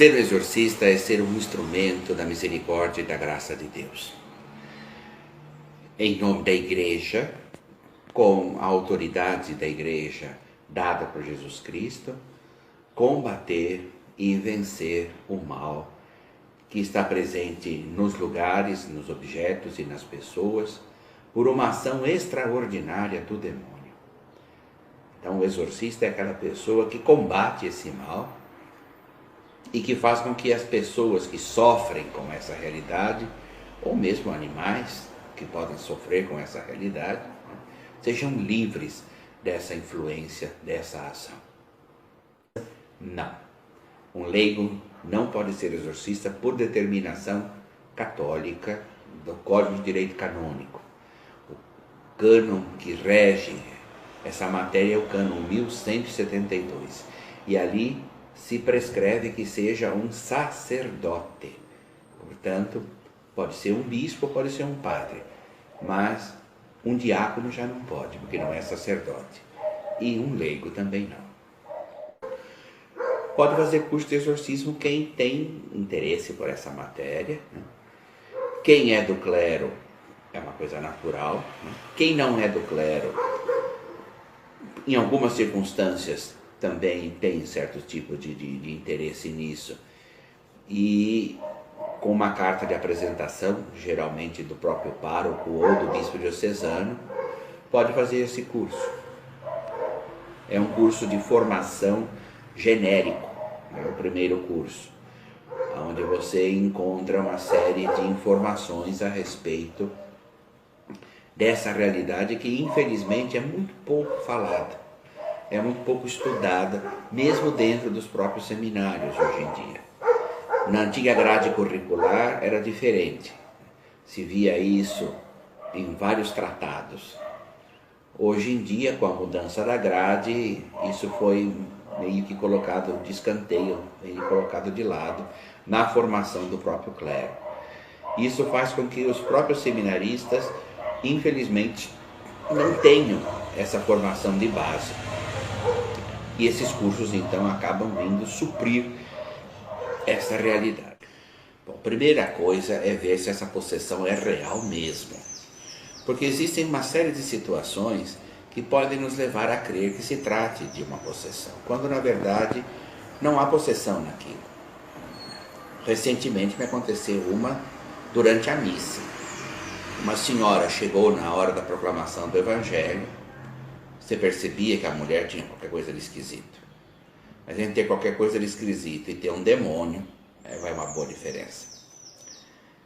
Ser um exorcista é ser um instrumento da misericórdia e da graça de Deus. Em nome da Igreja, com a autoridade da Igreja dada por Jesus Cristo, combater e vencer o mal que está presente nos lugares, nos objetos e nas pessoas, por uma ação extraordinária do demônio. Então, o exorcista é aquela pessoa que combate esse mal e que faz com que as pessoas que sofrem com essa realidade, ou mesmo animais que podem sofrer com essa realidade, sejam livres dessa influência, dessa ação. Não. Um leigo não pode ser exorcista por determinação católica do Código de Direito Canônico. O cânon que rege essa matéria é o cânon 1172. E ali se prescreve que seja um sacerdote. Portanto, pode ser um bispo, pode ser um padre, mas um diácono já não pode, porque não é sacerdote. E um leigo também não. Pode fazer curso de exorcismo quem tem interesse por essa matéria, né? Quem é do clero é uma coisa natural, né? Quem não é do clero, em algumas circunstâncias, também tem certo tipo de interesse nisso, e com uma carta de apresentação, geralmente do próprio pároco ou do bispo diocesano, pode fazer esse curso. É um curso de formação genérico, é o primeiro curso, onde você encontra uma série de informações a respeito dessa realidade que infelizmente é muito pouco falada, é muito pouco estudada, mesmo dentro dos próprios seminários hoje em dia. Na antiga grade curricular era diferente, se via isso em vários tratados. Hoje em dia, com a mudança da grade, isso foi meio que colocado de escanteio, meio colocado de lado na formação do próprio clero. Isso faz com que os próprios seminaristas, infelizmente, não tenham essa formação de base. E esses cursos, então, acabam vindo suprir essa realidade. Bom, primeira coisa é ver se essa possessão é real mesmo. Porque existem uma série de situações que podem nos levar a crer que se trate de uma possessão, quando na verdade não há possessão naquilo. Recentemente me aconteceu uma durante a missa. Uma senhora chegou na hora da proclamação do Evangelho. Você percebia que a mulher tinha qualquer coisa de esquisito. Mas entre ter qualquer coisa de esquisito e ter um demônio, vai uma boa diferença.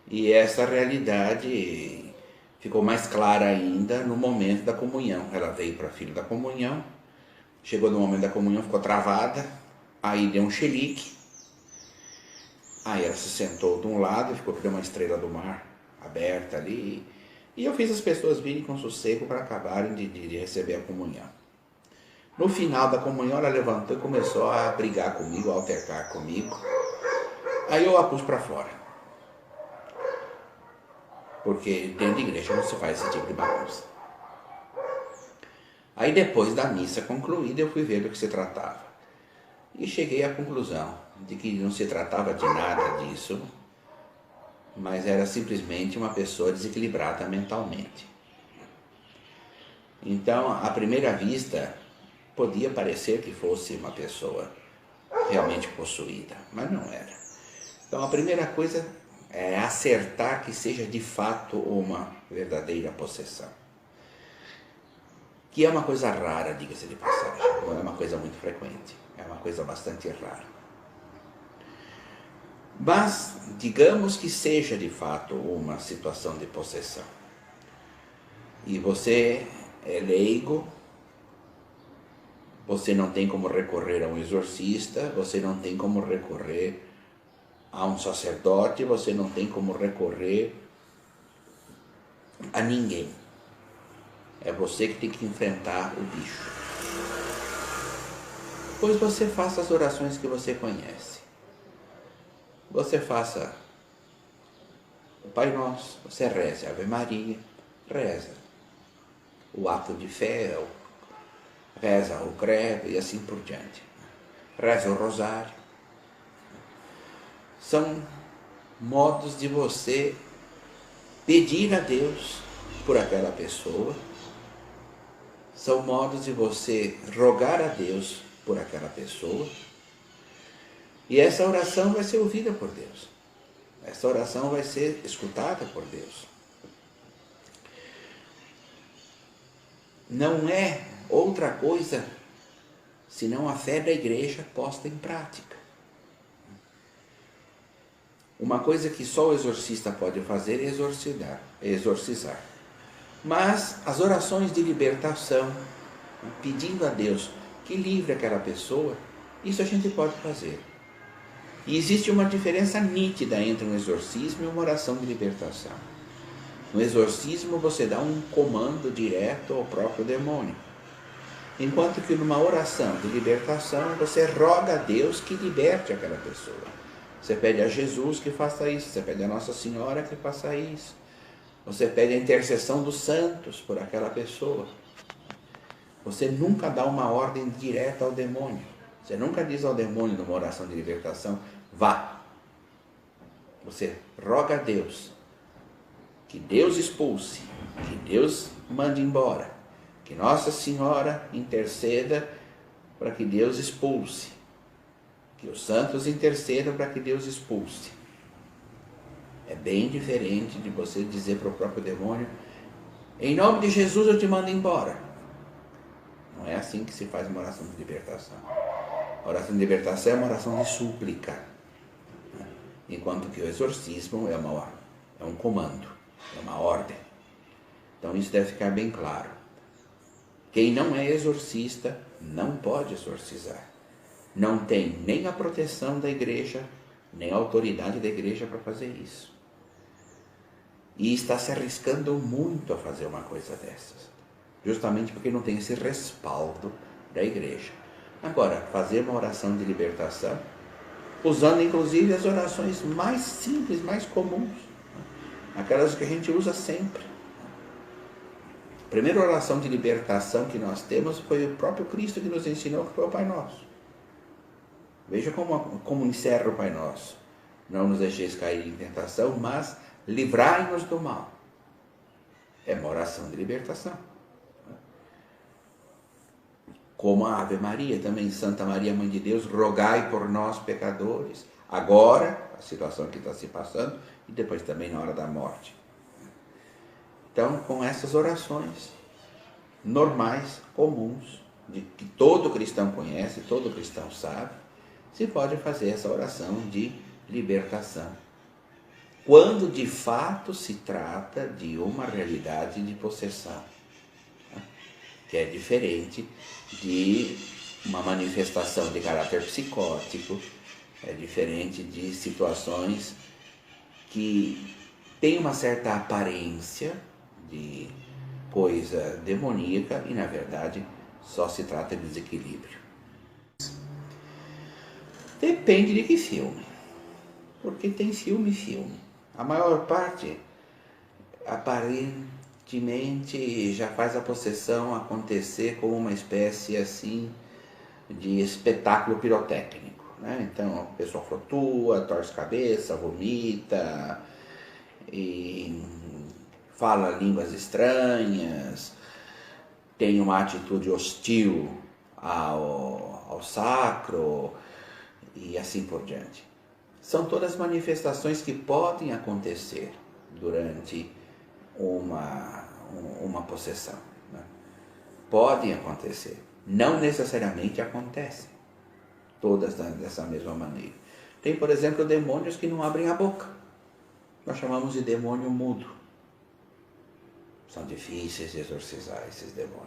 E essa realidade ficou mais clara ainda no momento da comunhão. Ela veio para a fila da comunhão, chegou no momento da comunhão, ficou travada, aí deu um chilique, aí ela se sentou de um lado e ficou com uma estrela do mar aberta ali, e eu fiz as pessoas virem com sossego para acabarem de receber a comunhão. No final da comunhão ela levantou e começou a brigar comigo, a altercar comigo, aí eu a pus para fora. Porque dentro da igreja não se faz esse tipo de bagunça. Aí depois da missa concluída eu fui ver do que se tratava. E cheguei à conclusão de que não se tratava de nada disso, mas era simplesmente uma pessoa desequilibrada mentalmente. Então, à primeira vista, podia parecer que fosse uma pessoa realmente possuída, mas não era. Então a primeira coisa é acertar que seja de fato uma verdadeira possessão. Que é uma coisa rara, diga-se de passagem, não é uma coisa muito frequente, é uma coisa bastante rara. Mas, digamos que seja de fato uma situação de possessão. E você é leigo, você não tem como recorrer a um exorcista, você não tem como recorrer a um sacerdote, você não tem como recorrer a ninguém. É você que tem que enfrentar o bicho. Pois você faça as orações que você conhece. Você faça o Pai Nosso, você reza a Ave Maria, reza o ato de fé, reza o credo e assim por diante. Reza o rosário. são modos de você pedir a Deus por aquela pessoa, são modos de você rogar a Deus por aquela pessoa, e essa oração vai ser ouvida por Deus, essa oração vai ser escutada por Deus. Não é outra coisa senão a fé da igreja posta em prática. Uma coisa que só o exorcista pode fazer é exorcizar. Mas as orações de libertação, pedindo a Deus que livre aquela pessoa, isso a gente pode fazer. E existe uma diferença nítida entre um exorcismo e uma oração de libertação. No exorcismo você dá um comando direto ao próprio demônio. Enquanto que numa oração de libertação você roga a Deus que liberte aquela pessoa. Você pede a Jesus que faça isso, você pede a Nossa Senhora que faça isso. Você pede a intercessão dos santos por aquela pessoa. Você nunca dá uma ordem direta ao demônio. Você nunca diz ao demônio numa oração de libertação, vá. Você roga a Deus que Deus expulse, que Deus mande embora, que Nossa Senhora interceda para que Deus expulse, que os santos intercedam para que Deus expulse. É bem diferente de você dizer para o próprio demônio, em nome de Jesus eu te mando embora. Não é assim que se faz uma oração de libertação. A oração de libertação é uma oração de súplica, enquanto que o exorcismo é um comando, é uma ordem. Então isso deve ficar bem claro. Quem não é exorcista não pode exorcizar. Não tem nem a proteção da igreja, nem a autoridade da igreja para fazer isso. E está se arriscando muito a fazer uma coisa dessas, justamente porque não tem esse respaldo da igreja. Agora, fazer uma oração de libertação, usando inclusive as orações mais simples, mais comuns, aquelas que a gente usa sempre. A primeira oração de libertação que nós temos foi o próprio Cristo que nos ensinou, que foi o Pai Nosso. Veja como encerra o Pai Nosso. Não nos deixeis cair em tentação, mas livrai-nos do mal. É uma oração de libertação. Como a Ave Maria, também Santa Maria, Mãe de Deus, rogai por nós pecadores, agora, a situação que está se passando, e depois também na hora da morte. Então, com essas orações normais, comuns, que todo cristão conhece, todo cristão sabe, se pode fazer essa oração de libertação, quando de fato se trata de uma realidade de possessão, que é diferente de uma manifestação de caráter psicótico, é diferente de situações que têm uma certa aparência de coisa demoníaca e, na verdade, só se trata de desequilíbrio. Depende de que filme, porque tem filme e filme. A maior parte, aparentemente, já faz a possessão acontecer como uma espécie assim de espetáculo pirotécnico, né? Então a pessoa flutua, torce cabeça, vomita e fala línguas estranhas, tem uma atitude hostil ao sacro e assim por diante. São todas manifestações que podem acontecer durante uma possessão, né? Podem acontecer, não necessariamente acontecem todas dessa mesma maneira. Tem, por exemplo, demônios que não abrem a boca. Nós chamamos de demônio mudo. São difíceis de exorcizar esses demônios.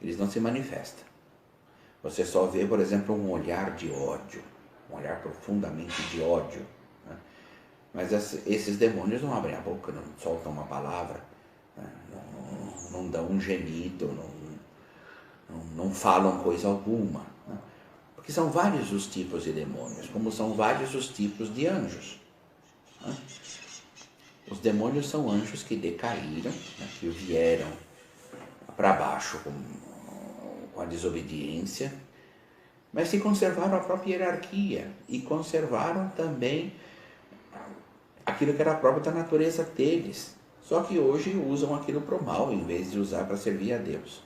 Eles não se manifestam. Você só vê, por exemplo, um olhar de ódio, um olhar profundamente de ódio, né? Mas esses demônios não abrem a boca, não soltam uma palavra, né? Não dão um gemido, não falam coisa alguma, né? Porque são vários os tipos de demônios, como são vários os tipos de anjos, né? Os demônios são anjos que decaíram, né? Que vieram para baixo com a desobediência mas se conservaram a própria hierarquia e conservaram também aquilo que era próprio da natureza deles. Só que hoje usam aquilo para o mal, em vez de usar para servir a Deus.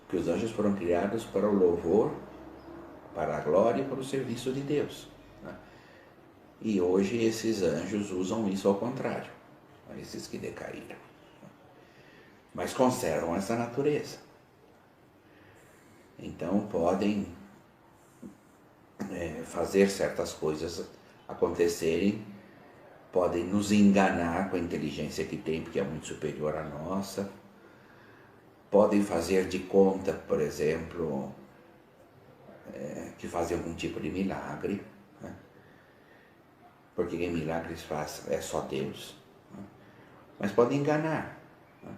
Porque os anjos foram criados para o louvor, para a glória e para o serviço de Deus. E hoje esses anjos usam isso ao contrário, esses que decaíram. Mas conservam essa natureza. Então podem fazer certas coisas acontecerem, podem nos enganar com a inteligência que tem, porque é muito superior à nossa, podem fazer de conta, por exemplo, que fazem algum tipo de milagre, né? Porque quem milagres faz é só Deus, né? Mas podem enganar, né?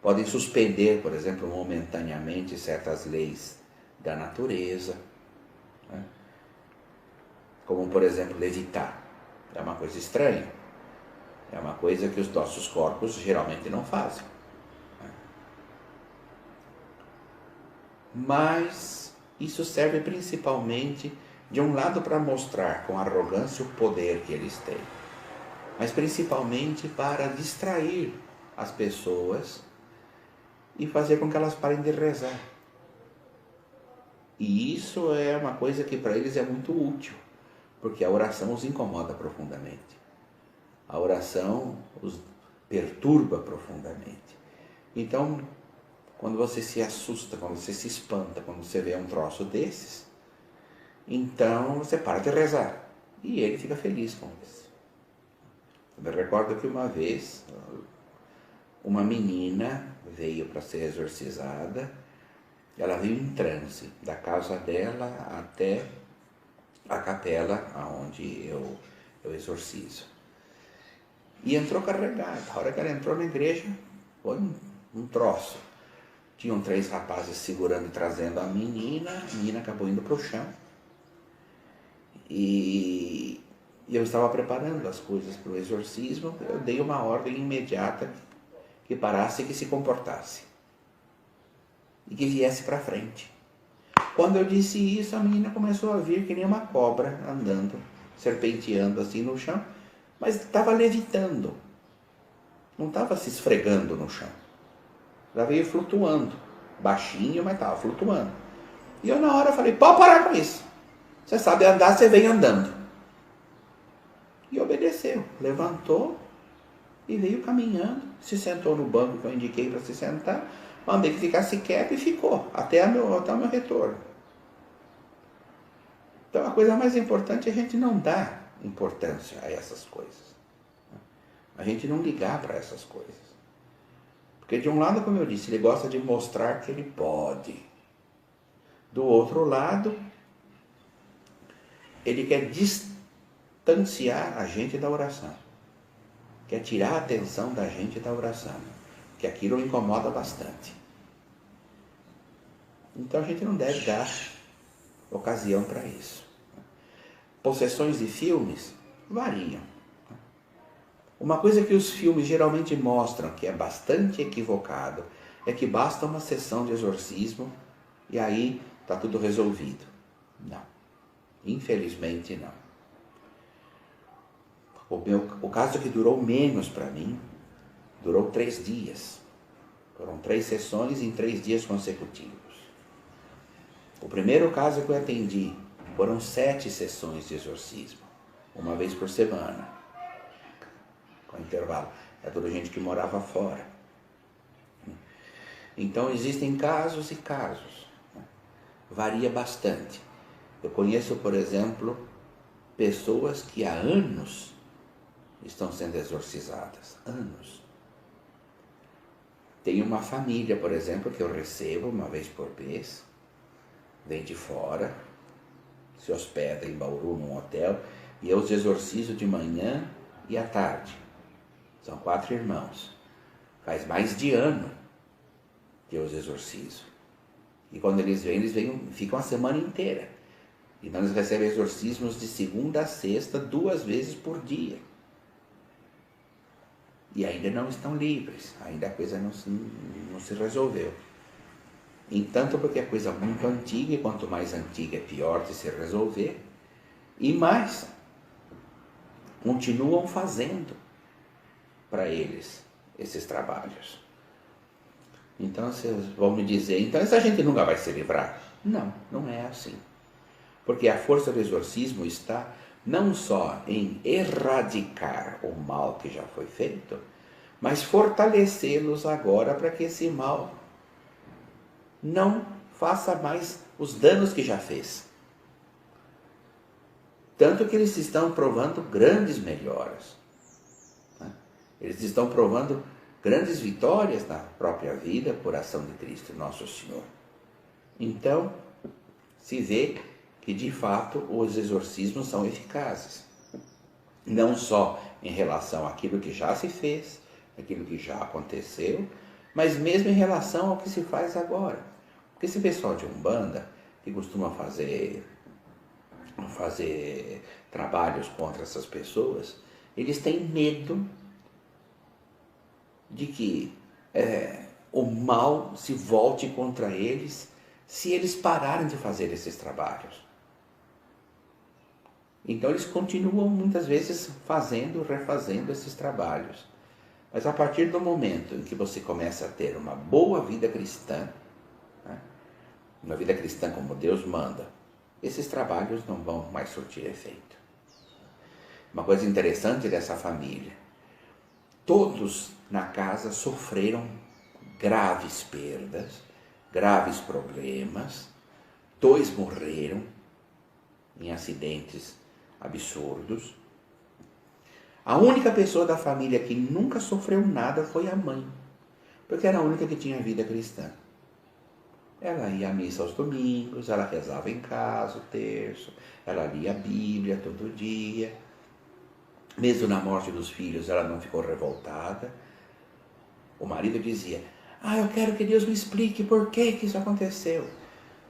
Podem suspender, por exemplo, momentaneamente certas leis da natureza, né? Como, por exemplo, levitar. É uma coisa estranha. É uma coisa que os nossos corpos geralmente não fazem. Mas isso serve principalmente, de um lado, para mostrar com arrogância o poder que eles têm, mas principalmente para distrair as pessoas e fazer com que elas parem de rezar. E isso é uma coisa que para eles é muito útil, porque a oração os incomoda profundamente. A oração os perturba profundamente. Então, quando você se assusta, quando você se espanta, quando você vê um troço desses, então você para de rezar. E ele fica feliz com isso. Eu me recordo que uma vez, uma menina veio para ser exorcizada. Ela veio em transe da casa dela até a capela onde eu exorcizo. E entrou carregada. A hora que ela entrou na igreja, foi um troço. Tinham 3 rapazes segurando e trazendo a menina acabou indo para o chão. E eu estava preparando as coisas para o exorcismo, eu dei uma ordem imediata que parasse e que se comportasse. E que viesse para frente. Quando eu disse isso, a menina começou a vir que nem uma cobra andando, serpenteando assim no chão, mas estava levitando. Não estava se esfregando no chão. Ela veio flutuando, baixinho, mas estava flutuando. E eu na hora falei, pode parar com isso. Você sabe andar, você vem andando. E obedeceu, levantou e veio caminhando, se sentou no banco que eu indiquei para se sentar, mandei que ficasse quieto e ficou, até o meu retorno. Então a coisa mais importante é a gente não dar importância a essas coisas. A gente não ligar para essas coisas. Porque de um lado, como eu disse, ele gosta de mostrar que ele pode. Do outro lado, ele quer distanciar a gente da oração. Quer tirar a atenção da gente da oração. Que aquilo incomoda bastante. Então a gente não deve dar ocasião para isso. Possessões de filmes variam. Uma coisa que os filmes geralmente mostram, que é bastante equivocado, é que basta uma sessão de exorcismo e aí está tudo resolvido. Não. Infelizmente não. O caso que durou menos para mim, durou 3 dias. Foram 3 sessões em 3 dias consecutivos. O primeiro caso que eu atendi foram 7 sessões de exorcismo, uma vez por semana, com intervalo. É toda gente que morava fora. Então existem casos e casos. Varia bastante. Eu conheço, por exemplo, pessoas que há anos estão sendo exorcizadas. Anos. Tem uma família, por exemplo, que eu recebo uma vez por mês, vem de fora, se hospeda em Bauru, num hotel, e eu os exorcizo de manhã e à tarde. São 4 irmãos. Faz mais de ano que eu os exorcizo. E quando eles vêm, ficam a semana inteira. E nós recebemos exorcismos de segunda a sexta, 2 vezes por dia. E ainda não estão livres, ainda a coisa não se resolveu. Entanto, porque é coisa muito antiga, e quanto mais antiga é pior de se resolver, e mais continuam fazendo para eles esses trabalhos. Então vocês vão me dizer, então essa gente nunca vai se livrar? Não, não é assim. Porque a força do exorcismo está não só em erradicar o mal que já foi feito, mas fortalecê-los agora para que esse mal não faça mais os danos que já fez. Tanto que eles estão provando grandes melhoras. Eles estão provando grandes vitórias na própria vida por ação de Cristo, nosso Senhor. Então, se vê que de fato os exorcismos são eficazes. Não só em relação àquilo que já se fez, aquilo que já aconteceu, mas mesmo em relação ao que se faz agora. Porque esse pessoal de Umbanda, que costuma fazer trabalhos contra essas pessoas, eles têm medo de que o mal se volte contra eles se eles pararem de fazer esses trabalhos. Então eles continuam muitas vezes refazendo esses trabalhos. Mas a partir do momento em que você começa a ter uma boa vida cristã, né, uma vida cristã como Deus manda, esses trabalhos não vão mais surtir efeito. Uma coisa interessante dessa família, todos na casa sofreram graves perdas, graves problemas, 2 morreram em acidentes absurdos. A única pessoa da família que nunca sofreu nada foi a mãe, porque era a única que tinha vida cristã. Ela ia à missa aos domingos, ela rezava em casa o terço, ela lia a Bíblia todo dia. Mesmo na morte dos filhos, ela não ficou revoltada. O marido dizia, eu quero que Deus me explique por que isso aconteceu.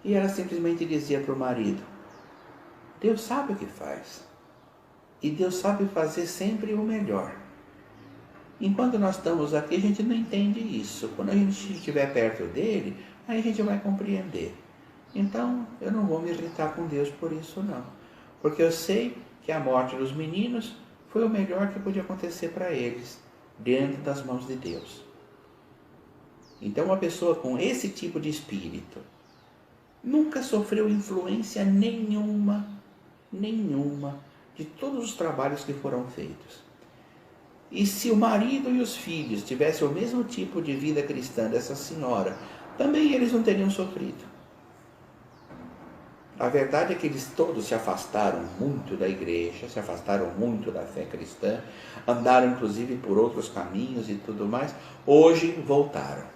E ela simplesmente dizia para o marido, Deus sabe o que faz. E Deus sabe fazer sempre o melhor. Enquanto nós estamos aqui, a gente não entende isso. Quando a gente estiver perto dele, aí a gente vai compreender. Então, eu não vou me irritar com Deus por isso, não. Porque eu sei que a morte dos meninos foi o melhor que podia acontecer para eles, dentro das mãos de Deus. Então, uma pessoa com esse tipo de espírito nunca sofreu influência nenhuma de todos os trabalhos que foram feitos. E se o marido e os filhos tivessem o mesmo tipo de vida cristã dessa senhora, também eles não teriam sofrido. A verdade é que eles todos se afastaram muito da igreja, se afastaram muito da fé cristã, andaram inclusive por outros caminhos e tudo mais, hoje voltaram.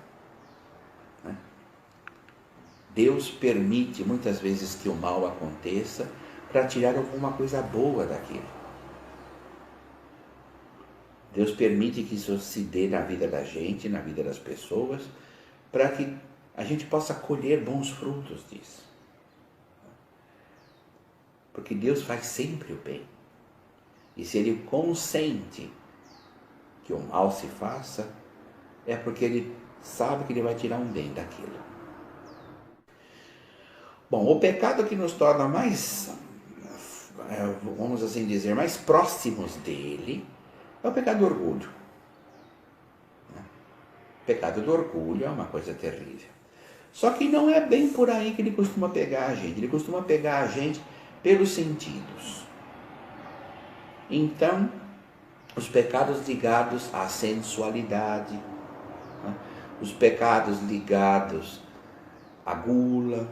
Deus permite muitas vezes que o mal aconteça para tirar alguma coisa boa daquilo. Deus permite que isso se dê na vida da gente, na vida das pessoas, para que a gente possa colher bons frutos disso. Porque Deus faz sempre o bem. E se Ele consente que o mal se faça, é porque Ele sabe que Ele vai tirar um bem daquilo. Bom, o pecado que nos torna mais, vamos assim dizer, mais próximos dele, é o pecado do orgulho. O pecado do orgulho é uma coisa terrível. Só que não é bem por aí que ele costuma pegar a gente. Ele costuma pegar a gente pelos sentidos. Então, os pecados ligados à sensualidade, os pecados ligados à gula,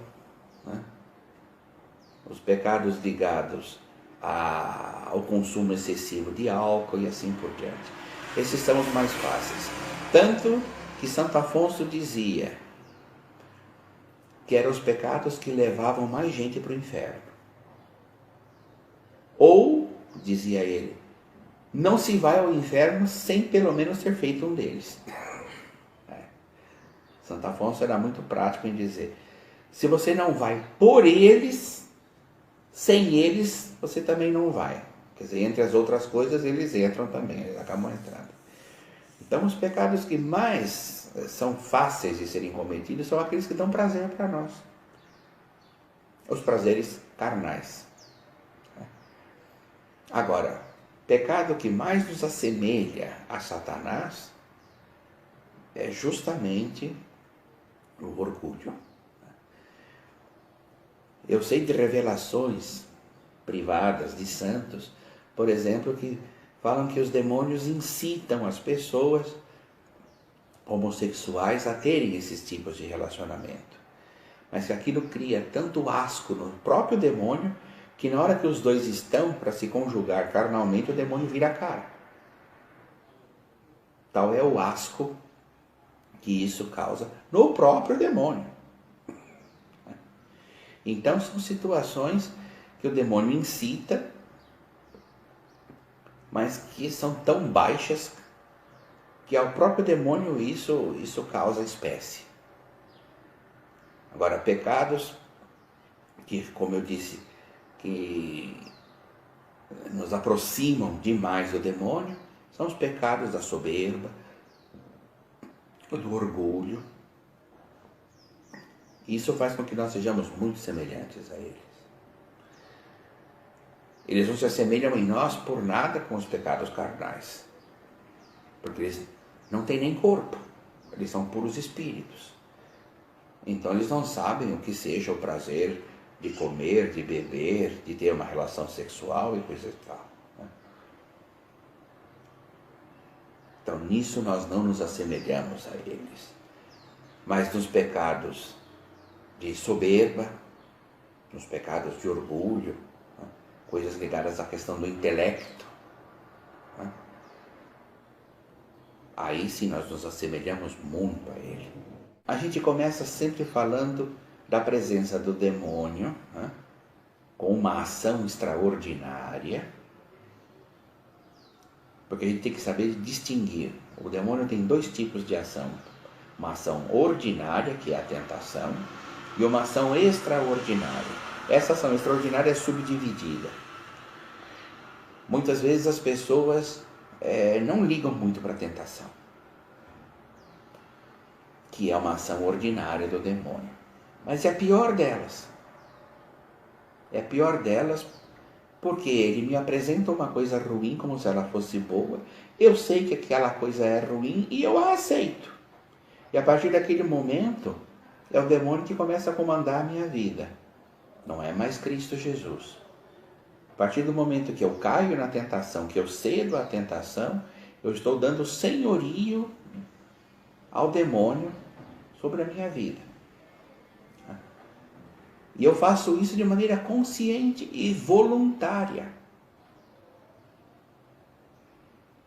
os pecados ligados ao consumo excessivo de álcool e assim por diante. Esses são os mais fáceis. Tanto que Santo Afonso dizia que eram os pecados que levavam mais gente para o inferno. Ou, dizia ele, não se vai ao inferno sem pelo menos ter feito um deles. Santo Afonso era muito prático em dizer, se você não vai por eles, sem eles, você também não vai. Quer dizer, entre as outras coisas, eles entram também, eles acabam entrando. Então, os pecados que mais são fáceis de serem cometidos são aqueles que dão prazer para nós. Os prazeres carnais. Agora, pecado que mais nos assemelha a Satanás é justamente o orgulho. Eu sei de revelações privadas de santos, por exemplo, que falam que os demônios incitam as pessoas homossexuais a terem esses tipos de relacionamento. Mas que aquilo cria tanto asco no próprio demônio, que na hora que os dois estão para se conjugar carnalmente, o demônio vira a cara. Tal é o asco que isso causa no próprio demônio. Então são situações que o demônio incita, mas que são tão baixas que ao próprio demônio isso causa espécie. Agora, pecados que, como eu disse, que nos aproximam demais do demônio, são os pecados da soberba, do orgulho. Isso faz com que nós sejamos muito semelhantes a eles. Eles não se assemelham em nós por nada com os pecados carnais, porque eles não têm nem corpo, eles são puros espíritos. Então eles não sabem o que seja o prazer de comer, de beber, de ter uma relação sexual e coisa e tal. Então nisso nós não nos assemelhamos a eles. Mas nos pecados de soberba, nos pecados de orgulho, coisas ligadas à questão do intelecto, aí sim nós nos assemelhamos muito a ele. A gente começa sempre falando da presença do demônio, com uma ação extraordinária, porque a gente tem que saber distinguir. O demônio tem dois tipos de ação: uma ação ordinária, que é a tentação, e uma ação extraordinária. Essa ação extraordinária é subdividida. Muitas vezes as pessoas não ligam muito para a tentação, que é uma ação ordinária do demônio. Mas é a pior delas. É a pior delas porque ele me apresenta uma coisa ruim como se ela fosse boa. Eu sei que aquela coisa é ruim e eu a aceito. E a partir daquele momento, é o demônio que começa a comandar a minha vida. Não é mais Cristo Jesus. A partir do momento que eu caio na tentação, que eu cedo à tentação, eu estou dando senhorio ao demônio sobre a minha vida. E eu faço isso de maneira consciente e voluntária.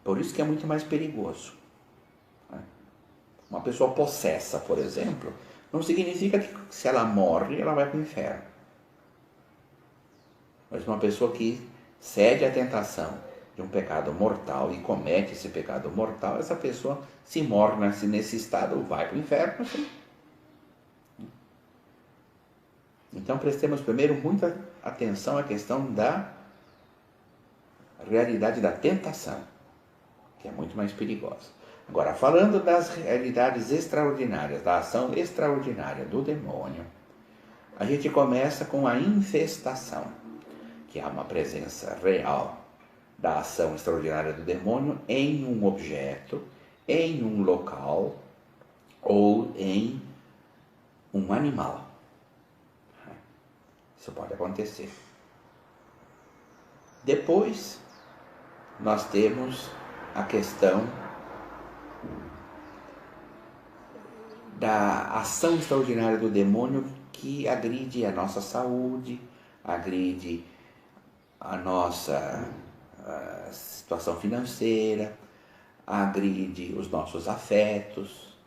Por isso que é muito mais perigoso. Uma pessoa possessa, por exemplo, não significa que se ela morre, ela vai para o inferno. Mas uma pessoa que cede à tentação de um pecado mortal e comete esse pecado mortal, essa pessoa, se morre nesse estado, vai para o inferno. Assim. Então prestemos primeiro muita atenção à questão da realidade da tentação, que é muito mais perigosa. Agora, falando das realidades extraordinárias, da ação extraordinária do demônio, a gente começa com a infestação, que é uma presença real da ação extraordinária do demônio em um objeto, em um local ou em um animal. Isso pode acontecer. Depois, nós temos a questão da ação extraordinária do demônio que agride a nossa saúde, agride a nossa situação financeira, agride os nossos afetos,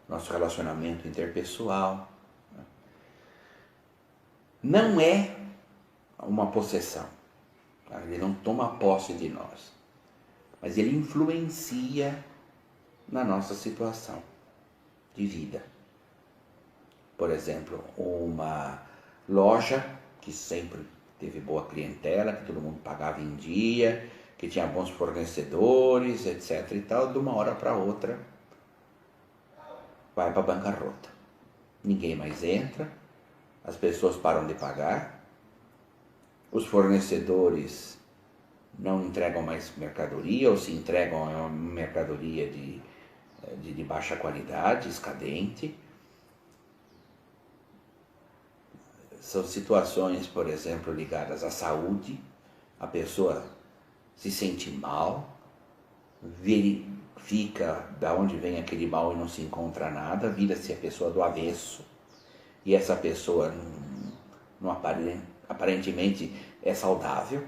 nosso relacionamento interpessoal. Não é uma possessão, ele não toma posse de nós, mas ele influencia na nossa situação de vida. Por exemplo, uma loja que sempre teve boa clientela, que todo mundo pagava em dia, que tinha bons fornecedores, etc. e tal, de uma hora para outra vai para a bancarrota. Ninguém mais entra, as pessoas param de pagar, os fornecedores não entregam mais mercadoria, ou se entregam é uma mercadoria de baixa qualidade, escadente. São situações, por exemplo, ligadas à saúde. A pessoa se sente mal, verifica de onde vem aquele mal e não se encontra nada, vira-se a pessoa do avesso. E essa pessoa aparentemente é saudável.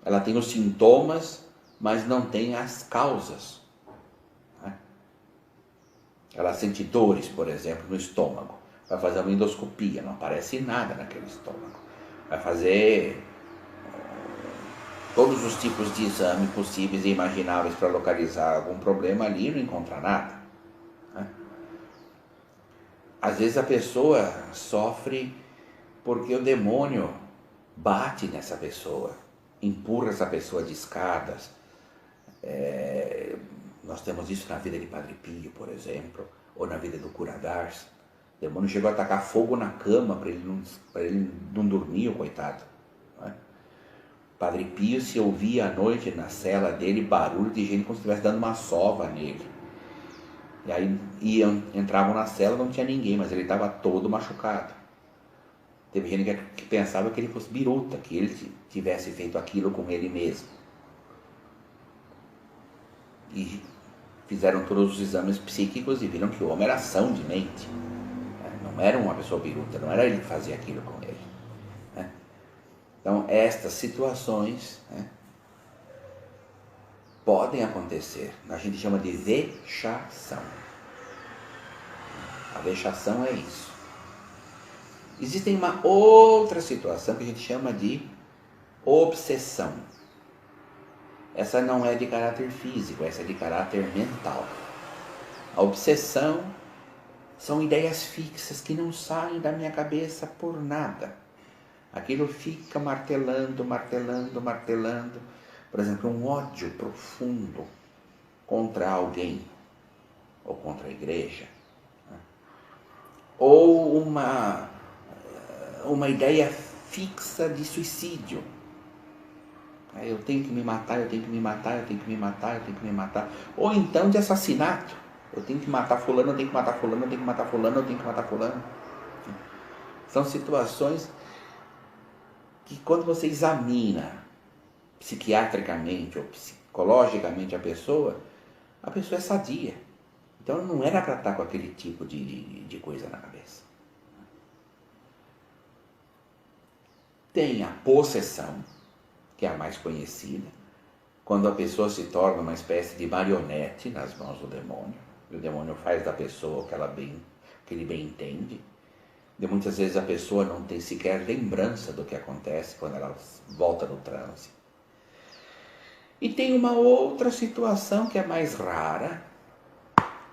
Ela tem os sintomas, mas não tem as causas. Ela sente dores, por exemplo, no estômago. Vai fazer uma endoscopia, não aparece nada naquele estômago. Vai fazer todos os tipos de exame possíveis e imagináveis para localizar algum problema ali e não encontra nada. Às vezes a pessoa sofre porque o demônio bate nessa pessoa, empurra essa pessoa de escadas. Nós temos isso na vida de Padre Pio, por exemplo, ou na vida do Cura d'Ars. O demônio chegou a tacar fogo na cama para ele não dormir, o coitado. Padre Pio se ouvia à noite na cela dele barulho de gente como se estivesse dando uma sova nele. E aí entravam na cela, não tinha ninguém, mas ele estava todo machucado. Teve gente que pensava que ele fosse biruta, que ele tivesse feito aquilo com ele mesmo. E fizeram todos os exames psíquicos e viram que o homem era são de mente. Não era uma pessoa biruta, não era ele que fazia aquilo com ele. Então, estas situações podem acontecer. A gente chama de vexação. A vexação é isso. Existe uma outra situação que a gente chama de obsessão. Essa não é de caráter físico, essa é de caráter mental. A obsessão são ideias fixas que não saem da minha cabeça por nada. Aquilo fica martelando, martelando, martelando. Por exemplo, um ódio profundo contra alguém, ou contra a igreja. Ou uma ideia fixa de suicídio. Eu tenho que me matar, eu tenho que me matar, eu tenho que me matar, eu tenho que me matar. Ou então de assassinato. Eu tenho que matar fulano, eu tenho que matar fulano, eu tenho que matar fulano, eu tenho que matar fulano. São situações que quando você examina psiquiatricamente ou psicologicamente a pessoa é sadia. Então não era para estar com aquele tipo de coisa na cabeça. Tem a possessão, que é a mais conhecida, quando a pessoa se torna uma espécie de marionete nas mãos do demônio. E o demônio faz da pessoa o que ele bem entende. E muitas vezes a pessoa não tem sequer lembrança do que acontece quando ela volta no transe. E tem uma outra situação que é mais rara,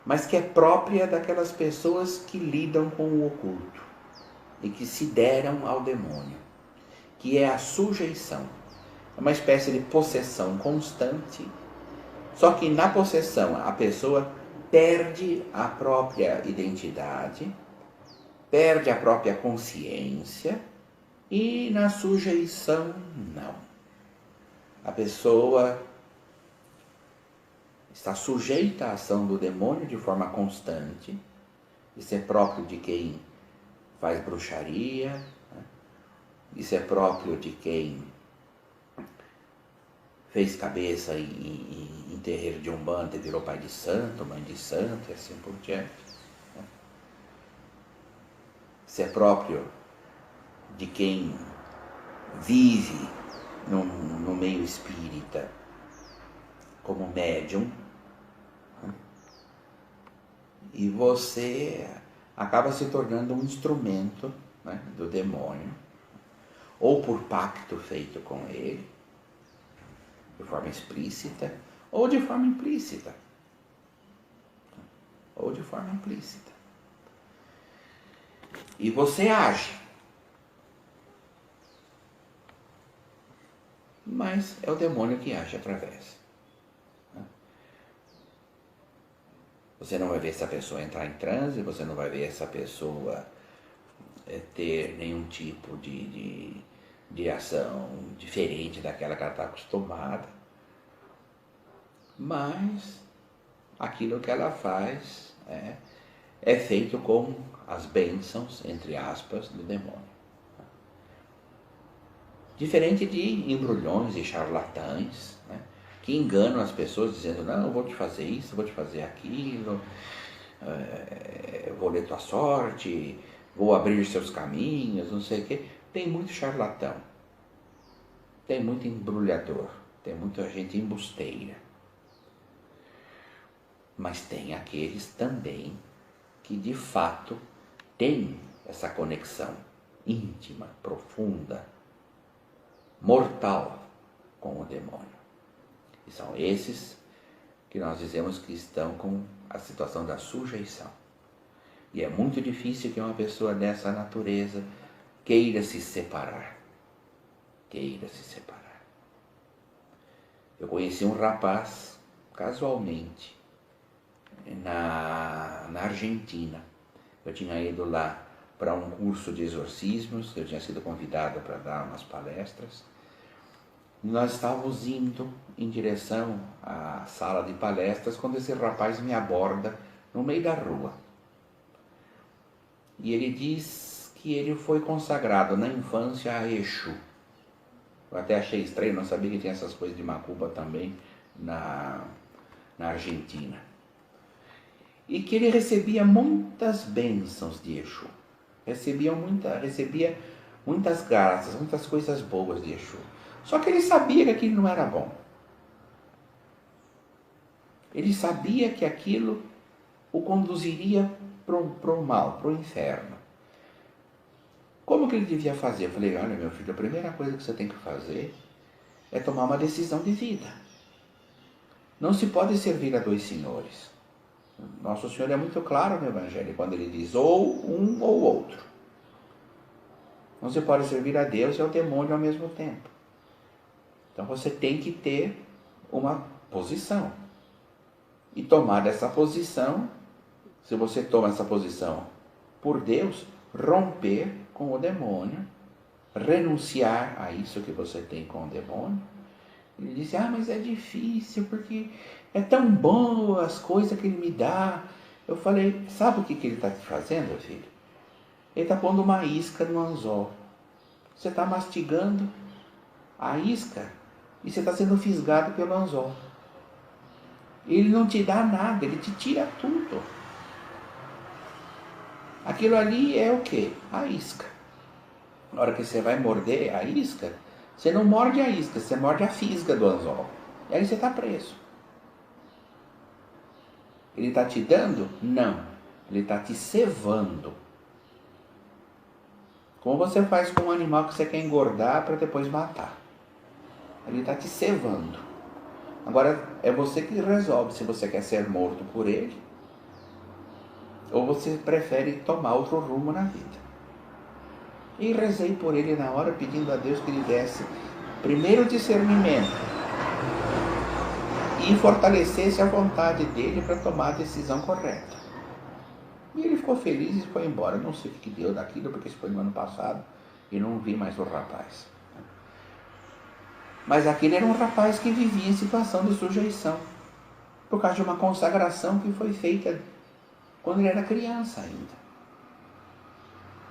mas que é própria daquelas pessoas que lidam com o oculto e que se deram ao demônio, que é a sujeição. É uma espécie de possessão constante, só que na possessão a pessoa perde a própria identidade, perde a própria consciência, e na sujeição não. A pessoa está sujeita à ação do demônio de forma constante. Isso é próprio de quem faz bruxaria, isso é próprio de quem fez cabeça em terreiro de Umbanda e virou pai de santo, mãe de santo e assim por diante. Isso é próprio de quem vive no meio espírita como médium. E você acaba se tornando um instrumento do demônio, ou por pacto feito com ele, de forma explícita, ou de forma implícita. Ou de forma implícita. E você age. mas é o demônio que age através. Você não vai ver essa pessoa entrar em transe, você não vai ver essa pessoa ter nenhum tipo de ação diferente daquela que ela está acostumada. Mas aquilo que ela faz é feito com as bênçãos, entre aspas, do demônio. Diferente de embrulhões e charlatães, né, que enganam as pessoas dizendo, não, eu vou te fazer isso, eu vou te fazer aquilo, eu vou ler tua sorte, vou abrir seus caminhos, não sei o quê. Tem muito charlatão, tem muito embrulhador, tem muita gente embusteira. Mas tem aqueles também que de fato têm essa conexão íntima, profunda, mortal com o demônio. E são esses que nós dizemos que estão com a situação da sujeição. E é muito difícil que uma pessoa dessa natureza queira se separar. Queira se separar. Eu conheci um rapaz, casualmente, na Argentina. Eu tinha ido lá para um curso de exorcismos, eu tinha sido convidado para dar umas palestras. Nós estávamos indo em direção à sala de palestras quando esse rapaz me aborda no meio da rua. E ele diz que ele foi consagrado na infância a Exu. Eu até achei estranho, não sabia que tinha essas coisas de macumba também na Argentina. E que ele recebia muitas bênçãos de Exu. Recebia muitas graças, muitas coisas boas de Exu. Só que ele sabia que aquilo não era bom. Ele sabia que aquilo o conduziria para o mal, para o inferno. Como que ele devia fazer? Eu falei, olha meu filho, a primeira coisa que você tem que fazer é tomar uma decisão de vida. Não se pode servir a dois senhores. Nosso Senhor é muito claro no Evangelho, quando ele diz ou um ou outro. Não se pode servir a Deus e ao demônio ao mesmo tempo. Então você tem que ter uma posição. E tomar essa posição, se você toma essa posição por Deus, romper com o demônio, renunciar a isso que você tem com o demônio. Ele disse, mas é difícil, porque é tão bom as coisas que ele me dá. Eu falei, sabe o que ele está te fazendo, filho? Ele está pondo uma isca no anzol. Você está mastigando a isca e você está sendo fisgado pelo anzol. Ele não te dá nada, ele te tira tudo. Aquilo ali é o quê? A isca. Na hora que você vai morder a isca, você não morde a isca, você morde a fisga do anzol. E aí você está preso. Ele está te dando? Não. Ele está te cevando. Como você faz com um animal que você quer engordar para depois matar. Ele está te cevando. Agora é você que resolve se você quer ser morto por ele ou você prefere tomar outro rumo na vida. E rezei por ele na hora, pedindo a Deus que lhe desse primeiro discernimento e fortalecesse a vontade dele para tomar a decisão correta. E ele ficou feliz e foi embora. Não sei o que deu daquilo, porque isso foi no ano passado e não vi mais o rapaz. Mas aquele era um rapaz que vivia em situação de sujeição, por causa de uma consagração que foi feita quando ele era criança ainda.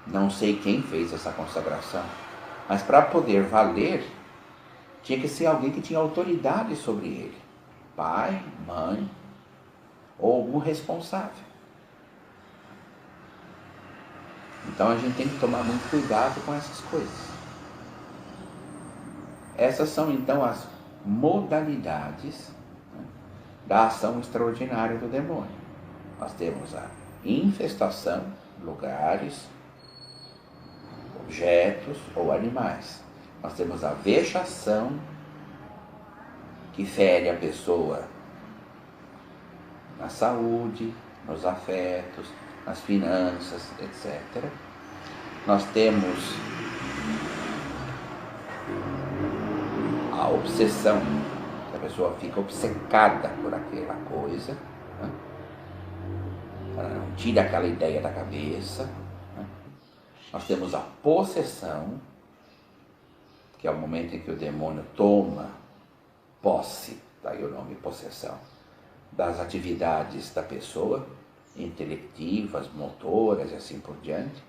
Não sei quem fez essa consagração, mas para poder valer, tinha que ser alguém que tinha autoridade sobre ele. Pai, mãe, ou algum responsável. Então a gente tem que tomar muito cuidado com essas coisas. Essas são então as modalidades, né, da ação extraordinária do demônio. Nós temos a infestação, lugares, objetos ou animais. Nós temos a vexação, que fere a pessoa na saúde, nos afetos, nas finanças, etc. Nós temos a obsessão, a pessoa fica obcecada por aquela coisa, né? Ela não tira aquela ideia da cabeça, né? Nós temos a possessão, que é o momento em que o demônio toma posse, daí o nome possessão, das atividades da pessoa, intelectivas, motoras e assim por diante.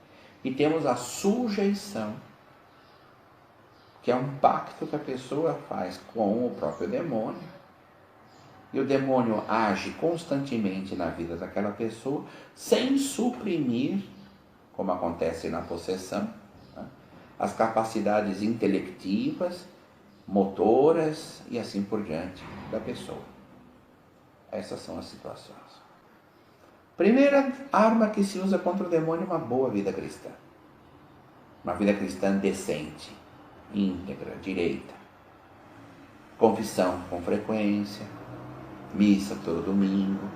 E temos a sujeição, que é um pacto que a pessoa faz com o próprio demônio. E o demônio age constantemente na vida daquela pessoa, sem suprimir, como acontece na possessão, né, as capacidades intelectivas, motoras e assim por diante da pessoa. Essas são as situações. Primeira arma que se usa contra o demônio é uma boa vida cristã. Uma vida cristã decente, íntegra, direita. Confissão com frequência, missa todo domingo,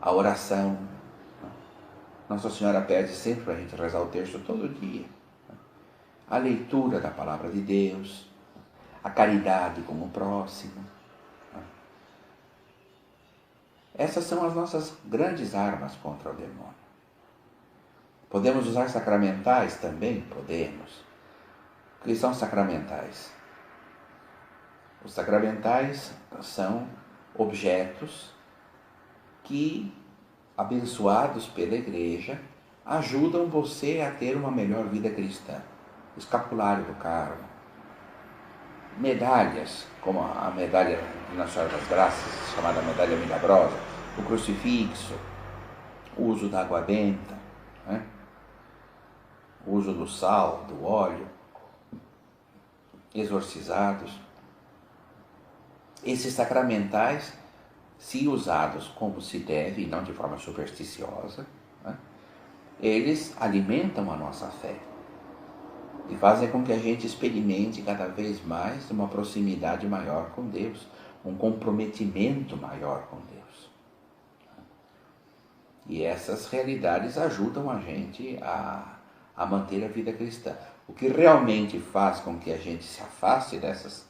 a oração. Nossa Senhora pede sempre para a gente rezar o terço todo dia. A leitura da palavra de Deus, a caridade com o próximo. Essas são as nossas grandes armas contra o demônio. Podemos usar sacramentais também? Podemos. O que são sacramentais? Os sacramentais são objetos que, abençoados pela Igreja, ajudam você a ter uma melhor vida cristã. O escapulário do Carmo, medalhas, como a medalha de Nossa Senhora das Graças, chamada medalha milagrosa, o crucifixo, o uso da água benta, né? O uso do sal, do óleo, exorcizados. Esses sacramentais, se usados como se deve, e não de forma supersticiosa, né, eles alimentam a nossa fé e fazem com que a gente experimente cada vez mais uma proximidade maior com Deus, um comprometimento maior com Deus. E essas realidades ajudam a gente a manter a vida cristã. O que realmente faz com que a gente se afaste dessas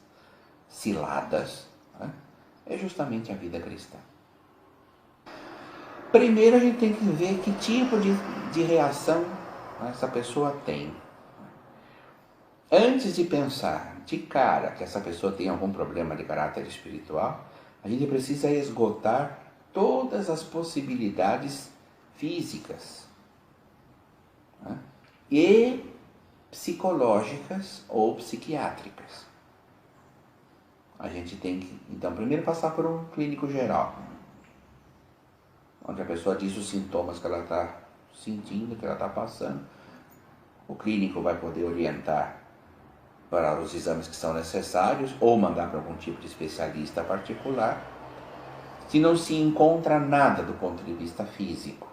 ciladas, né, é justamente a vida cristã. Primeiro a gente tem que ver que tipo de reação essa pessoa tem. Antes de pensar de cara que essa pessoa tem algum problema de caráter espiritual, a gente precisa esgotar todas as possibilidades físicas, né, e psicológicas ou psiquiátricas. A gente tem que, então, primeiro passar por um clínico geral, onde a pessoa diz os sintomas que ela está sentindo, que ela está passando. O clínico vai poder orientar para os exames que são necessários ou mandar para algum tipo de especialista particular. Se não se encontra nada do ponto de vista físico,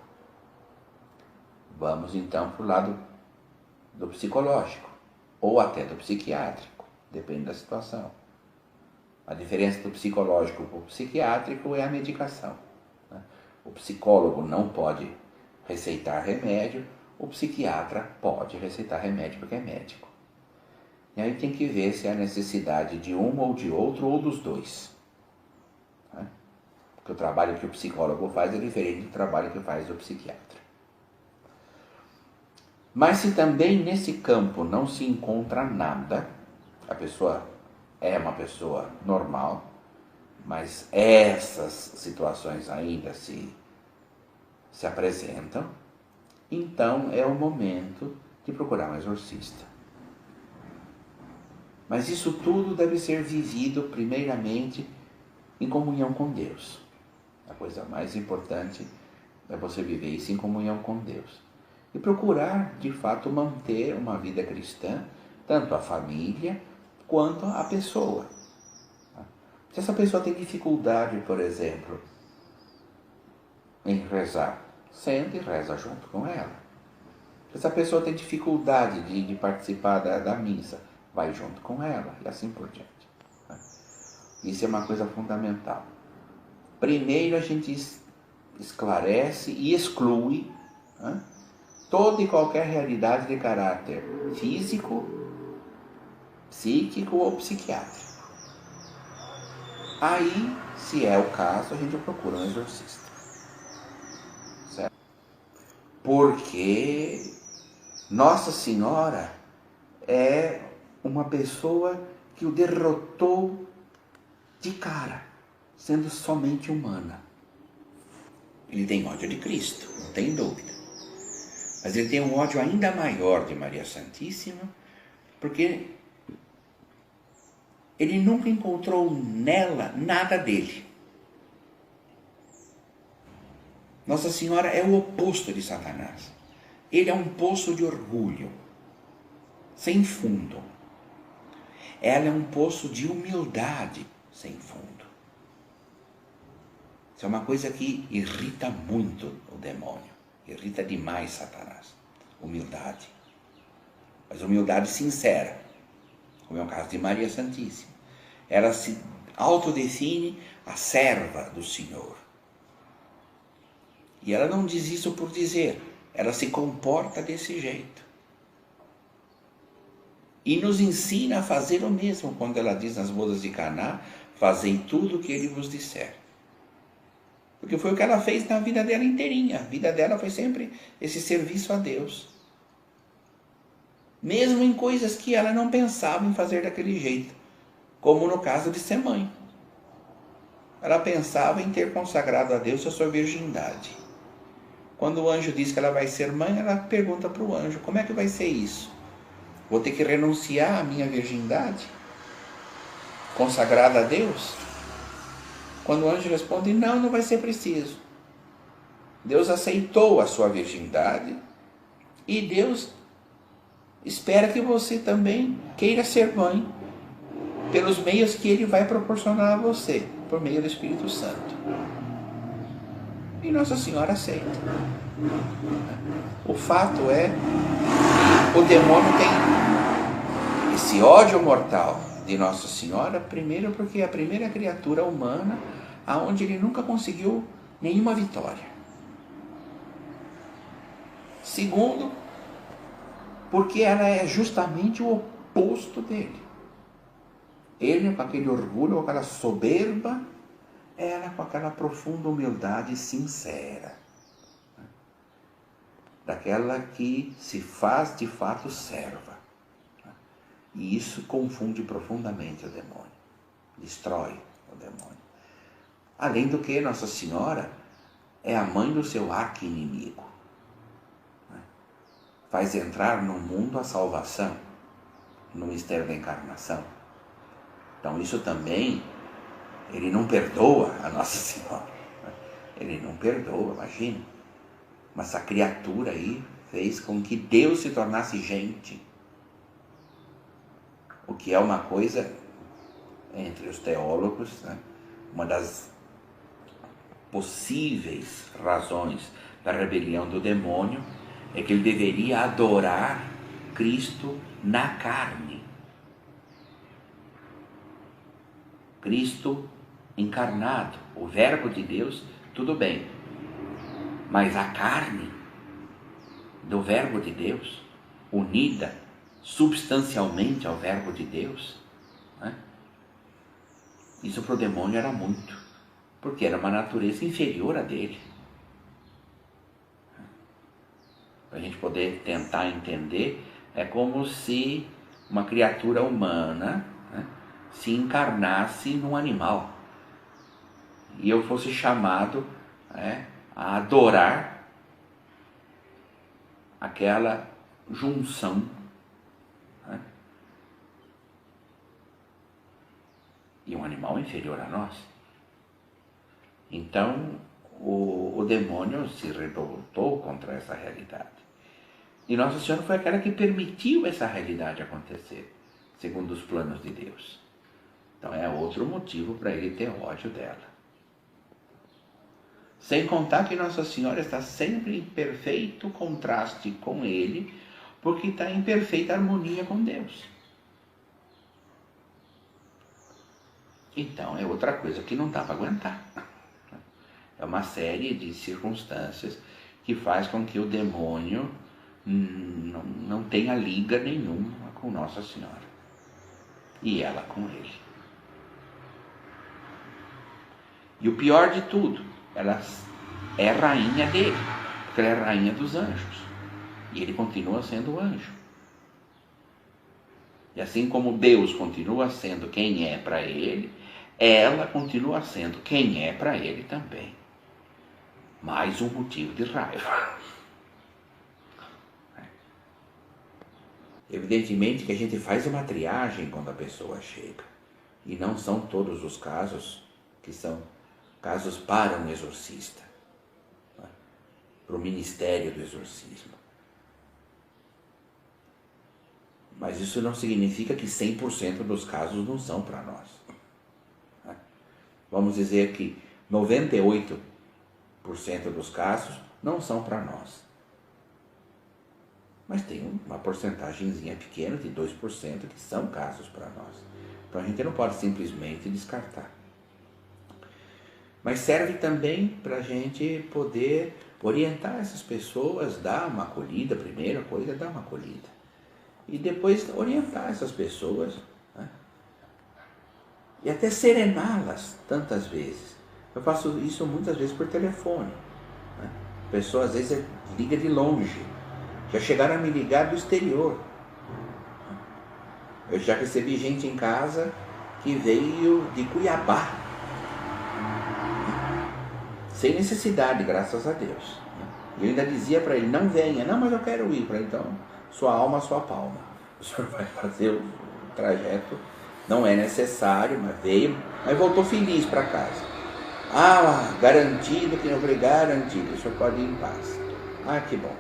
vamos então para o lado do psicológico ou até do psiquiátrico, depende da situação. A diferença do psicológico para o psiquiátrico é a medicação, né? O psicólogo não pode receitar remédio, o psiquiatra pode receitar remédio porque é médico. E aí tem que ver se há necessidade de um ou de outro ou dos dois, né? Porque o trabalho que o psicólogo faz é diferente do trabalho que faz o psiquiatra. Mas se também nesse campo não se encontra nada, a pessoa é uma pessoa normal, mas essas situações ainda se apresentam, então é o momento de procurar um exorcista. Mas isso tudo deve ser vivido primeiramente em comunhão com Deus. A coisa mais importante é você viver isso em comunhão com Deus. E procurar, de fato, manter uma vida cristã, tanto a família quanto a pessoa. Se essa pessoa tem dificuldade, por exemplo, em rezar, senta e reza junto com ela. Se essa pessoa tem dificuldade de participar da missa, vai junto com ela e assim por diante. Isso é uma coisa fundamental. Primeiro a gente esclarece e exclui, né, toda e qualquer realidade de caráter físico psíquico ou psiquiátrico. Aí, se é o caso, a gente procura um exorcista. Certo? Porque Nossa Senhora é uma pessoa que o derrotou de cara, sendo somente humana. Ele tem ódio de Cristo, não tem dúvida. Mas ele tem um ódio ainda maior de Maria Santíssima, porque ele nunca encontrou nela nada dele. Nossa Senhora é o oposto de Satanás. Ele é um poço de orgulho, sem fundo. Ela é um poço de humildade, sem fundo. Isso é uma coisa que irrita muito o demônio. Irrita demais Satanás. Humildade. Mas humildade sincera, como é o caso de Maria Santíssima. Ela se autodefine a serva do Senhor. E ela não diz isso por dizer, ela se comporta desse jeito. E nos ensina a fazer o mesmo, quando ela diz nas bodas de Caná, fazei tudo o que ele vos disser. Porque foi o que ela fez na vida dela inteirinha. A vida dela foi sempre esse serviço a Deus. Mesmo em coisas que ela não pensava em fazer daquele jeito. Como no caso de ser mãe. Ela pensava em ter consagrado a Deus a sua virgindade. Quando o anjo diz que ela vai ser mãe, ela pergunta para o anjo, como é que vai ser isso? Vou ter que renunciar à minha virgindade? Consagrada a Deus? Quando o anjo responde, não, não vai ser preciso. Deus aceitou a sua virgindade e Deus espera que você também queira ser mãe pelos meios que Ele vai proporcionar a você, por meio do Espírito Santo. E Nossa Senhora aceita. O fato é que o demônio tem esse ódio mortal de Nossa Senhora, primeiro porque é a primeira criatura humana aonde ele nunca conseguiu nenhuma vitória. Segundo, porque ela é justamente o oposto dele. Ele com aquele orgulho, com aquela soberba, ela com aquela profunda humildade sincera. Daquela que se faz de fato serva. E isso confunde profundamente o demônio. Destrói o demônio. Além do que, Nossa Senhora é a mãe do seu arqui-inimigo. Faz entrar no mundo a salvação, no mistério da encarnação. Então isso também, ele não perdoa a Nossa Senhora. Ele não perdoa, imagina. Mas essa criatura aí fez com que Deus se tornasse gente. O que é uma coisa, entre os teólogos, né, uma das possíveis razões da rebelião do demônio é que ele deveria adorar Cristo na carne. Cristo encarnado, o Verbo de Deus, tudo bem. Mas a carne do Verbo de Deus, unida substancialmente ao Verbo de Deus, né? Isso para o demônio era muito, porque era uma natureza inferior a dele. Para a gente poder tentar entender, é como se uma criatura humana, né, se encarnasse num animal e eu fosse chamado, né, a adorar aquela junção, né, e um animal inferior a nós. Então o demônio se revoltou contra essa realidade. E Nossa Senhora foi aquela que permitiu essa realidade acontecer, segundo os planos de Deus. Então é outro motivo para ele ter ódio dela. Sem contar que Nossa Senhora está sempre em perfeito contraste com ele, porque está em perfeita harmonia com Deus. Então é outra coisa que não dá para aguentar. É uma série de circunstâncias que faz com que o demônio não tenha liga nenhuma com Nossa Senhora. e ela com ele. E o pior de tudo, ela é rainha dele, porque ela é rainha dos anjos. E ele continua sendo anjo. E assim como Deus continua sendo quem é para ele, ela continua sendo quem é para ele também. Mais um motivo de raiva. Evidentemente que a gente faz uma triagem quando a pessoa chega. E não são todos os casos que são casos para um exorcista, para o ministério do exorcismo. Mas isso não significa que 100% dos casos não são para nós. Vamos dizer que 98% dos casos não são para nós. Mas tem uma porcentagemzinha pequena de 2% que são casos para nós. Então a gente não pode simplesmente descartar. Mas serve também para a gente poder orientar essas pessoas, dar uma acolhida, a primeira coisa é dar uma acolhida. E depois orientar essas pessoas, né? E até serená-las tantas vezes. Eu faço isso muitas vezes por telefone, né? A pessoa às vezes liga de longe, já chegaram a me ligar do exterior. Eu já recebi gente em casa que veio de Cuiabá, sem necessidade, graças a Deus. E eu ainda dizia para ele, não venha, não, mas eu quero ir. Para ele, então, sua alma, sua palma. O senhor vai fazer o trajeto, não é necessário, mas veio, mas voltou feliz para casa. Ah, garantido que eu falei, garantido, o senhor pode ir em paz. Ah, que bom.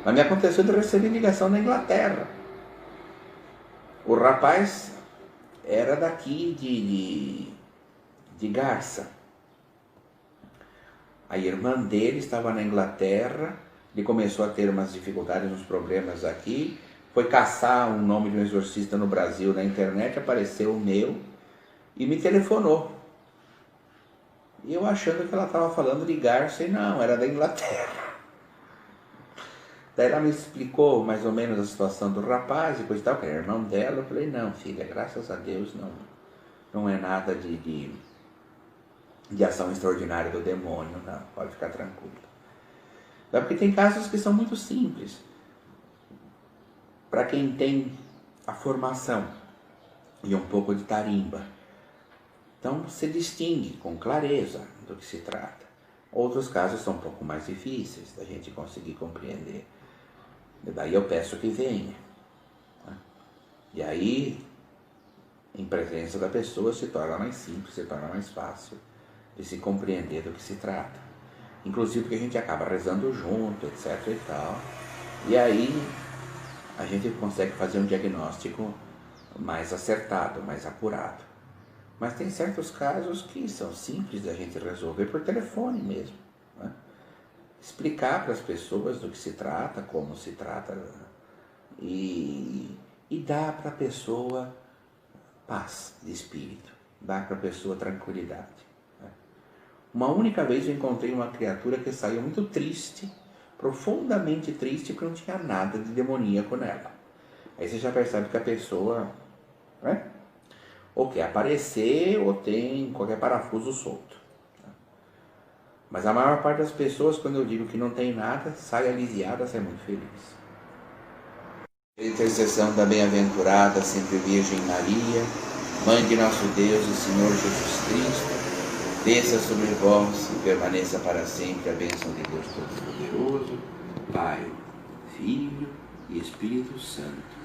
Mas me aconteceu de receber ligação da Inglaterra. O rapaz era daqui de Garça. A irmã dele estava na Inglaterra, ele começou a ter umas dificuldades, uns problemas aqui, foi caçar o nome de um exorcista no Brasil na internet, apareceu o meu e me telefonou. E eu achando que ela estava falando de Garça e não, era da Inglaterra. Daí ela me explicou mais ou menos a situação do rapaz e coisa e tal, que era irmão dela. Eu falei, não filha, graças a Deus não é nada de ação extraordinária do demônio, não, pode ficar tranquilo. Porque tem casos que são muito simples. Para quem tem a formação e um pouco de tarimba, então se distingue com clareza do que se trata. Outros casos são um pouco mais difíceis da gente conseguir compreender. E daí eu peço que venha. E aí, em presença da pessoa, se torna mais simples, se torna mais fácil de se compreender do que se trata. Inclusive porque a gente acaba rezando junto, etc e tal. E aí a gente consegue fazer um diagnóstico mais acertado, mais apurado. Mas tem certos casos que são simples da gente resolver por telefone mesmo, né? Explicar para as pessoas do que se trata, como se trata, e dar para a pessoa paz de espírito, dar para a pessoa tranquilidade. Uma única vez eu encontrei uma criatura que saiu muito triste, profundamente triste, porque não tinha nada de demoníaco nela. Aí você já percebe que a pessoa, né, ou quer aparecer ou tem qualquer parafuso solto. Mas a maior parte das pessoas, quando eu digo que não tem nada, sai aliviada, sai muito feliz. Intercessão da bem-aventurada sempre Virgem Maria, Mãe de nosso Deus e Senhor Jesus Cristo, desça sobre vós e permaneça para sempre a bênção de Deus Todo-Poderoso, Pai, Filho e Espírito Santo.